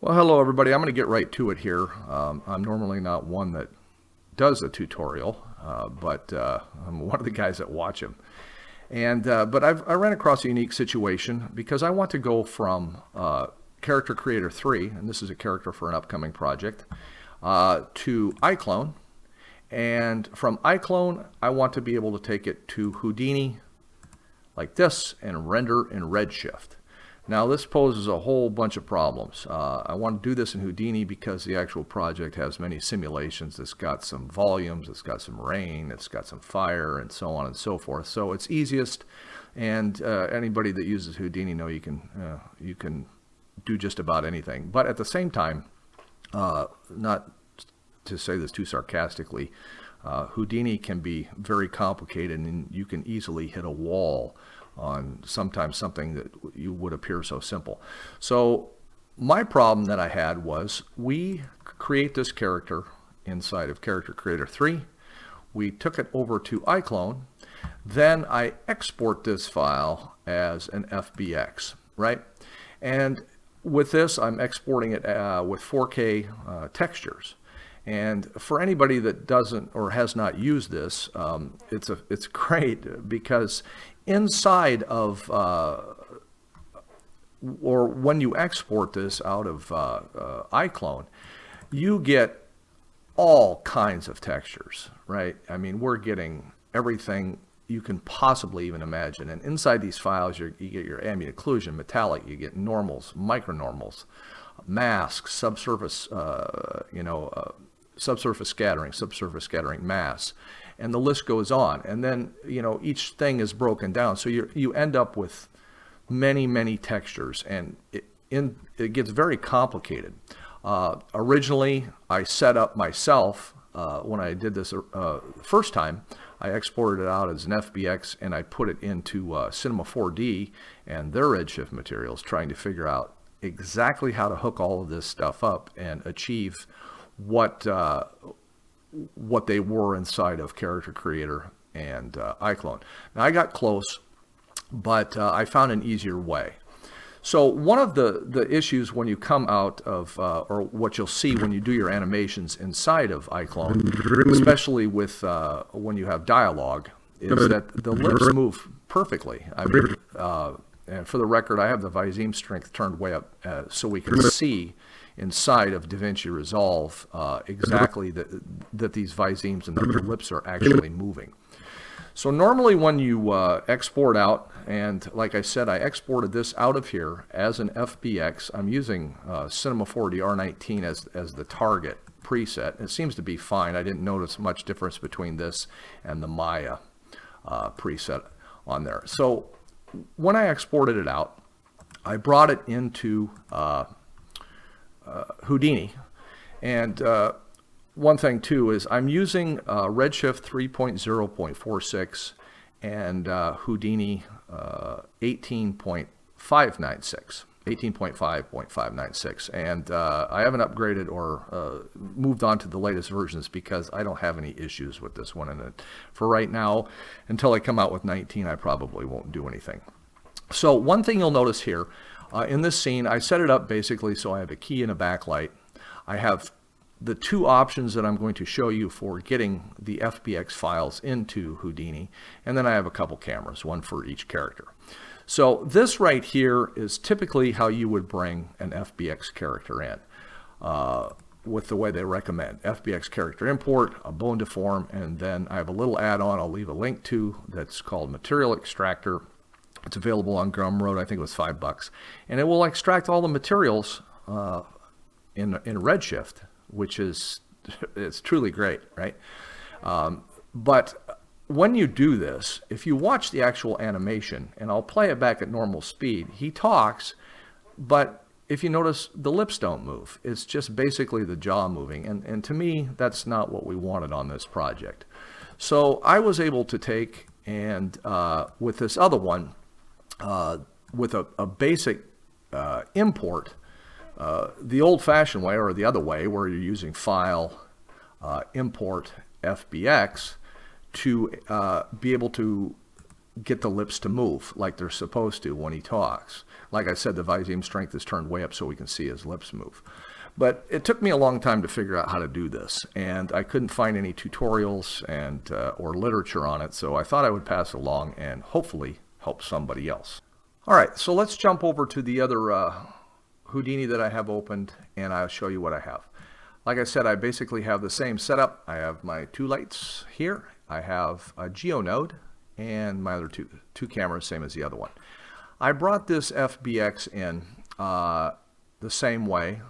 Well, hello everybody. I'm going to get right to it here. I'm normally not one that does a tutorial, but I'm one of the guys that watch them. But I ran across a unique situation because I want to go from Character Creator 3, and this is a character for an upcoming project, to iClone. And from iClone, I want to be able to take it to Houdini like this and render in Redshift. Now this poses a whole bunch of problems. I want to do this in Houdini because the actual project has many simulations. It's got some volumes, it's got some rain, it's got some fire, and so on and so forth. So it's easiest, and anybody that uses Houdini know you can do just about anything. But at the same time, not to say this too sarcastically, Houdini can be very complicated, and you can easily hit a wall on sometimes something that you would appear so simple. So my problem that I had was we create this character inside of Character Creator 3. We took it over to iClone. Then I export this file as an Fbx, right? And with this, I'm exporting it with 4K textures. And for anybody that doesn't or has not used this, it's great because inside of or when you export this out of iClone, you get all kinds of textures, right? I mean, we're getting everything you can possibly even imagine. And inside these files, you get your ambient occlusion, metallic, you get normals, micronormals, masks, subsurface, subsurface scattering, mass, and the list goes on. And then, each thing is broken down. So you end up with many textures, and it gets very complicated. Originally, I set up myself, when I did this first time, I exported it out as an Fbx, and I put it into Cinema 4D and their Redshift Materials, trying to figure out exactly how to hook all of this stuff up and achieve what they were inside of Character Creator and iClone. Now I got close, but I found an easier way. So one of the issues when you come out of, or what you'll see when you do your animations inside of iClone, especially with when you have dialogue, is that the lips move perfectly. I mean, and for the record, I have the Viseme strength turned way up so we can see inside of DaVinci Resolve exactly that these Visemes and the lips are actually moving. So normally when you export out, and like I said, I exported this out of here as an Fbx. I'm using Cinema 4D R19 as the target preset. It seems to be fine. I didn't notice much difference between this and the Maya preset on there. So when I exported it out, I brought it into Houdini, and one thing too is I'm using Redshift 3.0.46 and Houdini 18.5.5.96, and I haven't upgraded or moved on to the latest versions because I don't have any issues with this one, and for right now, until I come out with 19, I probably won't do anything. So one thing you'll notice here, in this scene, I set it up basically so I have a key and a backlight. I have the two options that I'm going to show you for getting the Fbx files into Houdini, and then I have a couple cameras, one for each character. So this right here is typically how you would bring an Fbx character in, with the way they recommend. Fbx character import, a bone deform, and then I have a little add-on I'll leave a link to that's called Material Extractor. It's available on Gumroad. I think it was $5, and it will extract all the materials in Redshift, which is it's truly great, right? But when you do this, if you watch the actual animation, and I'll play it back at normal speed, he talks, but if you notice, the lips don't move. It's just basically the jaw moving, and to me, that's not what we wanted on this project. So I was able to take and with this other one, with a basic import, the old-fashioned way, or the other way, where you're using File, Import, Fbx, to be able to get the lips to move like they're supposed to when he talks. Like I said, the Viseme strength is turned way up so we can see his lips move. But it took me a long time to figure out how to do this, and I couldn't find any tutorials and or literature on it, so I thought I would pass it along and hopefully help somebody else. All right, so let's jump over to the other Houdini that I have opened, and I'll show you what I have. Like I said, I basically have the same setup. I have my 2 lights here. I have a Geo node and my other two cameras, same as the other one. I brought this FBX in the same way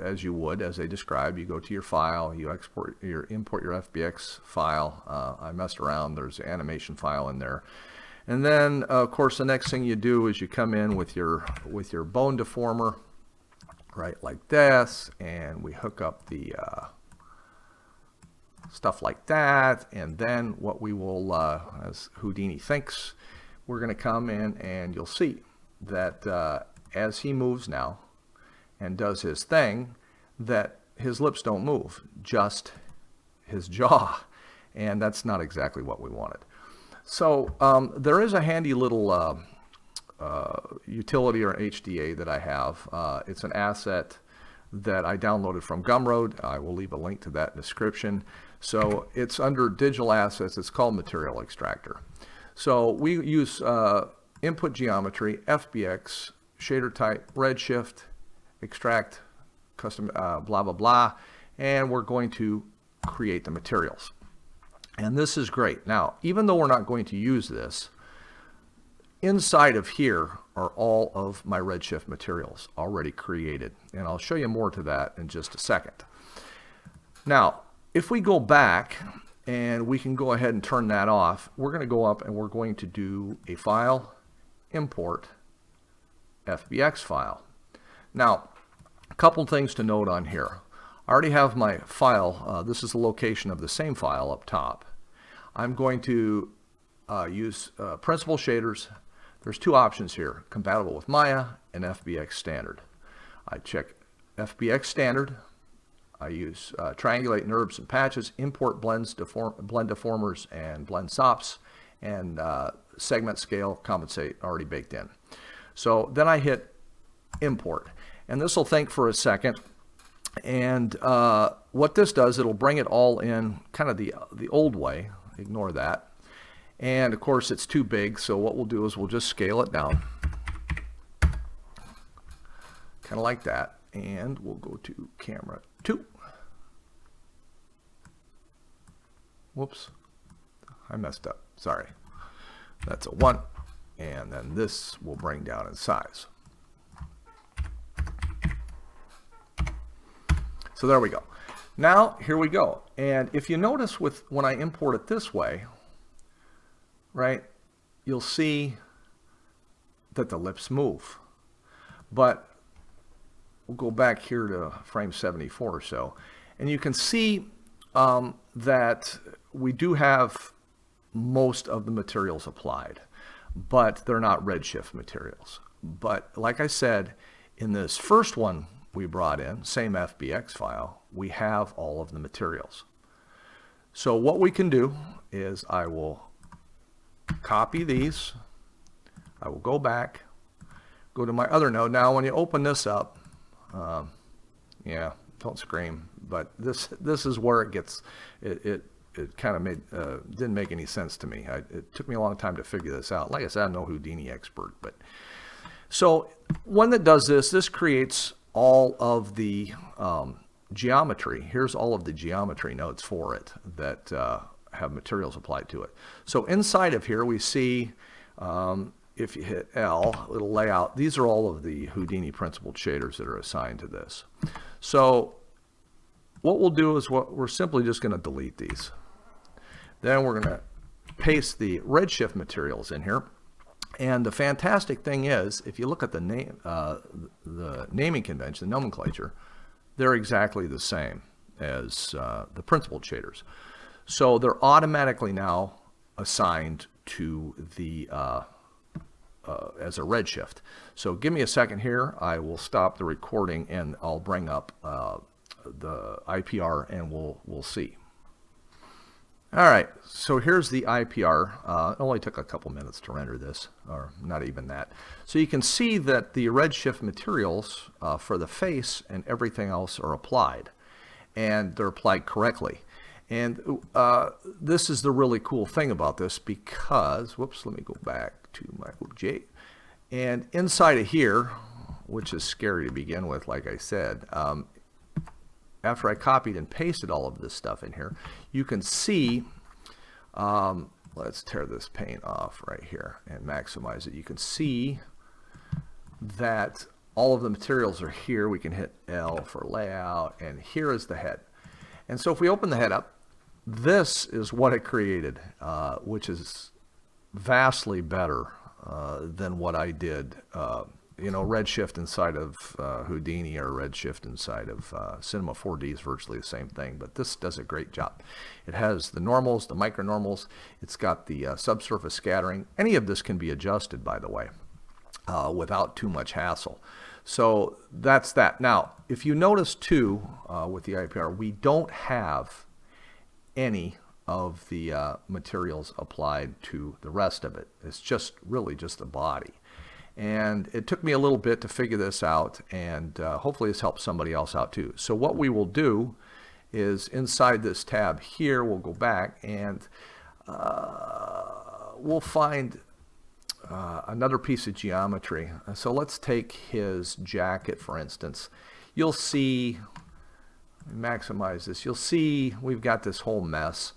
as you would, as they describe. You go to your file, you import your Fbx file. I messed around. There's an animation file in there. And then, of course, the next thing you do is you come in with your bone deformer, right, like this, and we hook up the stuff like that. And then what we will, as Houdini thinks, we're going to come in and you'll see that as he moves now and does his thing, that his lips don't move, just his jaw. And that's not exactly what we wanted. So there is a handy little utility or HDA that I have. It's an asset that I downloaded from Gumroad. I will leave a link to that in the description. So it's under digital assets. It's called Material Extractor. So we use input geometry, FBX, shader type, Redshift, extract, custom, blah, blah, blah, and we're going to create the materials. And this is great. Now, even though we're not going to use this, inside of here are all of my Redshift materials already created. And I'll show you more to that in just a second. Now, if we go back, and we can go ahead and turn that off, we're going to go up and we're going to do a file, import, Fbx file. Now, a couple things to note on here. I already have my file. This is the location of the same file up top. I'm going to use principal shaders. There's 2 options here, compatible with Maya and Fbx standard. I check Fbx standard. I use triangulate NURBS and patches, import blends, blend deformers, and blend SOPs, and segment scale compensate already baked in. So then I hit import, and this will think for a second. And what this does, it'll bring it all in kind of the old way. Ignore that. And of course it's too big, so what we'll do is we'll just scale it down, kind of like that. And we'll go to camera 2. Whoops, I messed up, sorry. That's a 1, and then this will bring down in size. So there we go. Now here we go. And if you notice when I import it this way, right, you'll see that the lips move. But we'll go back here to frame 74 or so, and you can see that we do have most of the materials applied, but they're not Redshift materials. But like I said, in this first one we brought in, same Fbx file, we have all of the materials. So what we can do is I will copy these, I will go back, go to my other node. Now when you open this up, yeah, don't scream, but this is where it gets, it kind of made, didn't make any sense to me. It took me a long time to figure this out. Like I said, I'm no Houdini expert, but so one that does this creates all of the geometry. Here's all of the geometry nodes for it that have materials applied to it. So inside of here we see, if you hit L, it'll lay out, these are all of the Houdini principled shaders that are assigned to this. So what we'll do is we're simply just going to delete these. Then we're going to paste the Redshift materials in here. And the fantastic thing is, if you look at the naming convention, the nomenclature, they're exactly the same as the principled shaders. So they're automatically now assigned to the as a Redshift. So give me a second here. I will stop the recording and I'll bring up the IPR and we'll see. All right, so here's the IPR. It only took a couple minutes to render this, or not even that. So you can see that the Redshift materials for the face and everything else are applied, and they're applied correctly. And this is the really cool thing about this because, whoops, let me go back to my OJ. And inside of here, which is scary to begin with, like I said, after I copied and pasted all of this stuff in here, you can see, let's tear this paint off right here and maximize it. You can see that all of the materials are here. We can hit L for layout, and here is the head. And so if we open the head up, this is what it created, which is vastly better than what I did. You know, Redshift inside of Houdini or Redshift inside of Cinema 4D is virtually the same thing, but this does a great job. It has the normals, the micronormals, it's got the subsurface scattering. Any of this can be adjusted, by the way, without too much hassle. So that's that. Now, if you notice too, with the IPR, we don't have any of the materials applied to the rest of it. It's just really just the body. And it took me a little bit to figure this out, and hopefully this helps somebody else out too. So what we will do is inside this tab here, we'll go back and we'll find another piece of geometry. So let's take his jacket, for instance. You'll see, maximize this, you'll see we've got this whole mess.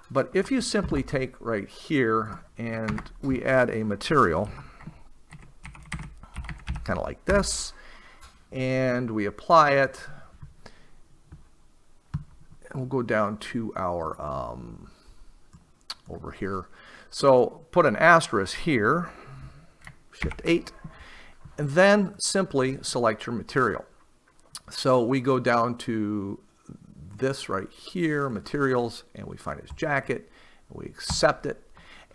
But if you simply take right here and we add a material, kind of like this, and we apply it, and we'll go down to our over here. So put an asterisk here, Shift 8, and then simply select your material. So we go down to this right here, materials, and we find his jacket, and we accept it.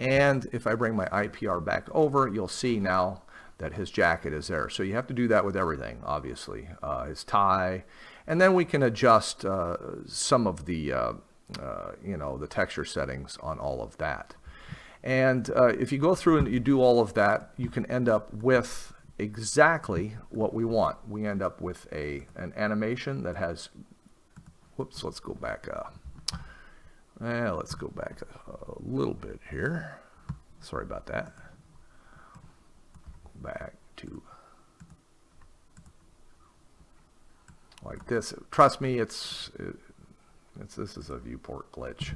And if I bring my IPR back over, you'll see now that his jacket is there. So you have to do that with everything, obviously. His tie, and then we can adjust some of the you know, the texture settings on all of that. And if you go through and you do all of that, you can end up with exactly what we want. We end up with an animation that has, whoops, let's go back let's go back a little bit here. Sorry about that. Back to like this. Trust me, this is a viewport glitch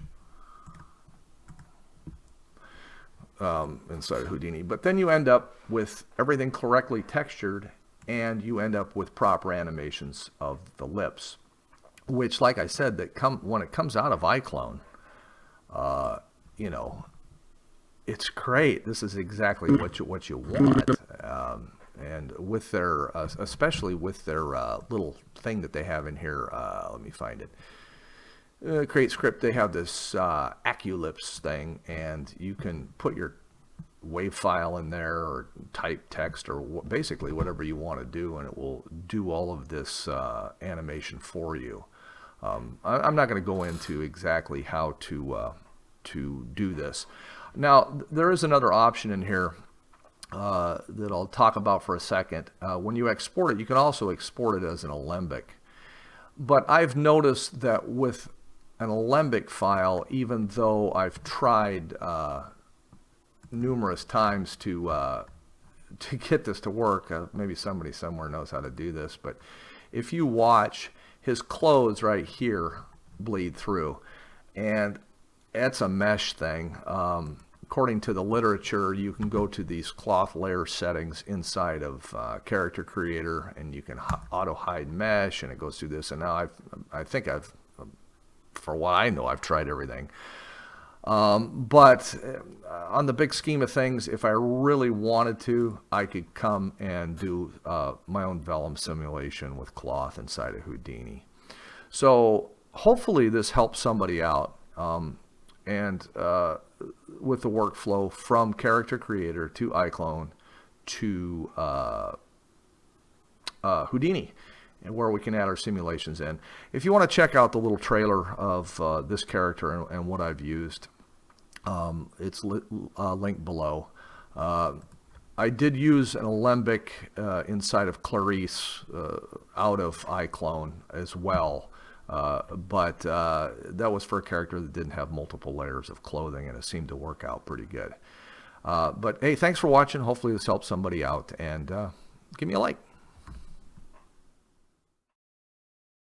inside of Houdini. But then you end up with everything correctly textured, and you end up with proper animations of the lips, which, like I said, when it comes out of iClone, you know, it's great. This is exactly what you want, and with their, especially with their little thing that they have in here. Let me find it. Create script. They have this AccuLips thing, and you can put your wave file in there, or type text, or basically whatever you want to do, and it will do all of this animation for you. I'm not going to go into exactly how to do this. Now, there is another option in here that I'll talk about for a second. When you export it, you can also export it as an alembic. But I've noticed that with an alembic file, even though I've tried numerous times to get this to work, maybe somebody somewhere knows how to do this, but if you watch, his clothes right here bleed through, and it's a mesh thing. According to the literature, you can go to these cloth layer settings inside of Character Creator, and you can auto hide mesh, and it goes through this. And now I think I've, for what I know, I've tried everything. But on the big scheme of things, if I really wanted to, I could come and do my own vellum simulation with cloth inside of Houdini. So hopefully this helps somebody out. And with the workflow from Character Creator to iClone to Houdini. and where we can add our simulations in. If you want to check out the little trailer of this character and what I've used, it's linked below. I did use an alembic inside of Clarice out of iClone as well, but that was for a character that didn't have multiple layers of clothing, and it seemed to work out pretty good. But hey, thanks for watching. Hopefully this helps somebody out, and give me a like.